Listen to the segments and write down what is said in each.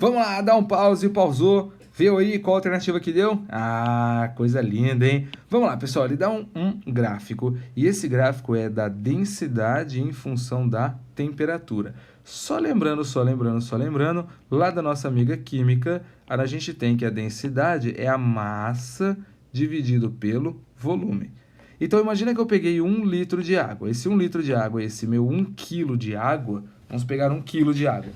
Vamos lá, dá um pause, pausou. Viu aí qual alternativa que deu? Ah, coisa linda, hein? Vamos lá, pessoal, ele dá um gráfico, e esse gráfico é da densidade em função da temperatura. Só lembrando, lá da nossa amiga química, a gente tem que a densidade é a massa dividido pelo volume. Então, imagina que eu peguei 1 litro de água. Esse 1 litro de água, esse meu 1 quilo de água, vamos pegar 1 quilo de água.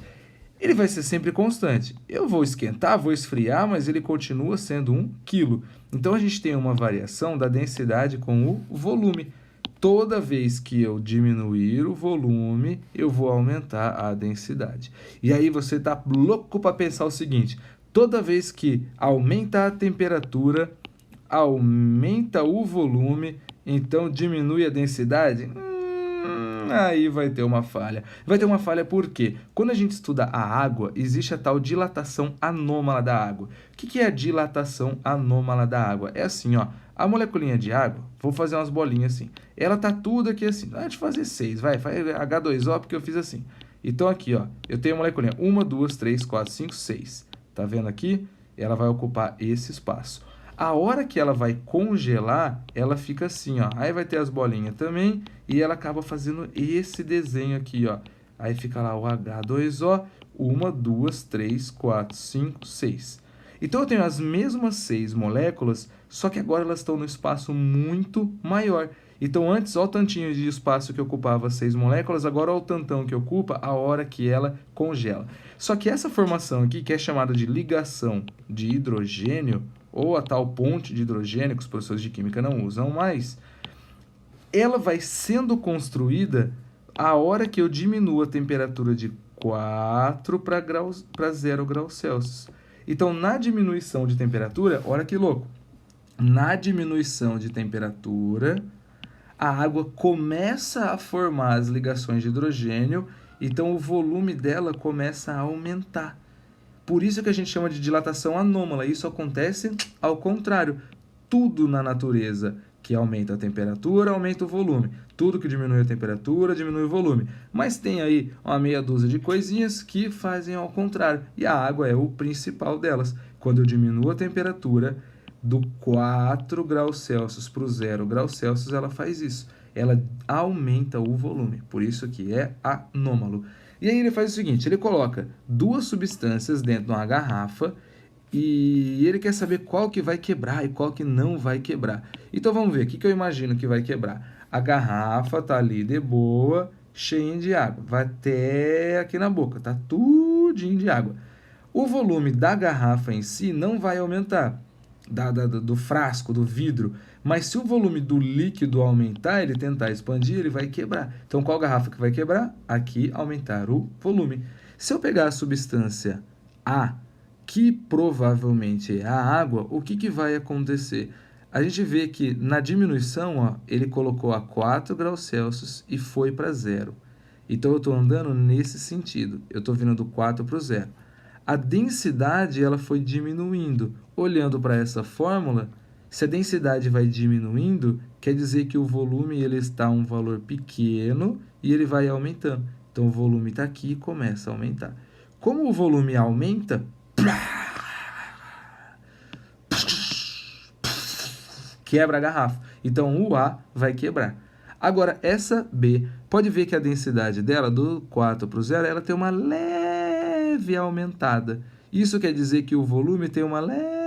Ele vai ser sempre constante. Eu vou esquentar, vou esfriar, mas ele continua sendo 1 quilo. Então, a gente tem uma variação da densidade com o volume. Toda vez que eu diminuir o volume, eu vou aumentar a densidade. E aí você tá louco para pensar o seguinte: toda vez que aumenta a temperatura, aumenta o volume, então diminui a densidade? Aí vai ter uma falha. Vai ter uma falha porque quando a gente estuda a água, existe a tal dilatação anômala da água. O que é a dilatação anômala da água? É assim, ó, a moleculinha de água, vou fazer umas bolinhas assim, ela tá tudo aqui assim, deixa eu fazer 6, faz H2O porque eu fiz assim. Então aqui, ó, eu tenho a moleculinha 1, 2, 3, 4, 5, 6. Tá vendo aqui? Ela vai ocupar esse espaço. A hora que ela vai congelar, ela fica assim, ó. Aí vai ter as bolinhas também e ela acaba fazendo esse desenho aqui, ó. Aí fica lá o H2O, 1, 2, 3, 4, 5, 6. Então eu tenho as mesmas 6 moléculas, só que agora elas estão no espaço muito maior. Então antes, olha o tantinho de espaço que ocupava 6 moléculas, agora olha o tantão que ocupa a hora que ela congela. Só que essa formação aqui, que é chamada de ligação de hidrogênio, ou a tal ponte de hidrogênio, que os professores de química não usam mais, ela vai sendo construída a hora que eu diminuo a temperatura de 4 para 0 graus Celsius. Então, na diminuição de temperatura, olha que louco, na diminuição de temperatura, a água começa a formar as ligações de hidrogênio, então o volume dela começa a aumentar. Por isso que a gente chama de dilatação anômala. Isso acontece ao contrário. Tudo na natureza que aumenta a temperatura, aumenta o volume. Tudo que diminui a temperatura, diminui o volume. Mas tem aí uma meia dúzia de coisinhas que fazem ao contrário. E a água é o principal delas. Quando eu diminuo a temperatura do 4 graus Celsius para o 0 graus Celsius, ela faz isso. Ela aumenta o volume. Por isso que é anômalo. E aí ele faz o seguinte, ele coloca 2 substâncias dentro de uma garrafa e ele quer saber qual que vai quebrar e qual que não vai quebrar. Então vamos ver, o que eu imagino que vai quebrar? A garrafa tá ali de boa, cheinha de água, vai até aqui na boca, tá tudinho de água. O volume da garrafa em si não vai aumentar, do frasco, do vidro, mas se o volume do líquido aumentar, ele tentar expandir, ele vai quebrar. Então, qual garrafa que vai quebrar? Aqui, aumentar o volume. Se eu pegar a substância A, que provavelmente é a água, o que vai acontecer? A gente vê que na diminuição, ó, ele colocou a 4 graus Celsius e foi para 0. Então, eu estou andando nesse sentido. Eu estou vindo do 4 para o 0. A densidade ela foi diminuindo. Olhando para essa fórmula, se a densidade vai diminuindo, quer dizer que o volume ele está um valor pequeno e ele vai aumentando. Então, o volume está aqui e começa a aumentar. Como o volume aumenta, quebra a garrafa. Então, o A vai quebrar. Agora, essa B, pode ver que a densidade dela, do 4 para o 0, ela tem uma leve aumentada. Isso quer dizer que o volume tem uma leve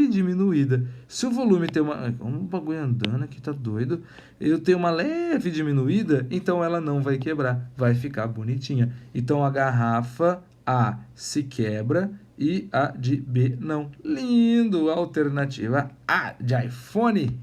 diminuída. Se o volume tem uma... Um bagulho andando aqui, tá doido. Eu tenho uma leve diminuída, então ela não vai quebrar. Vai ficar bonitinha. Então, a garrafa A se quebra e a de B não. Lindo! Alternativa A de iPhone.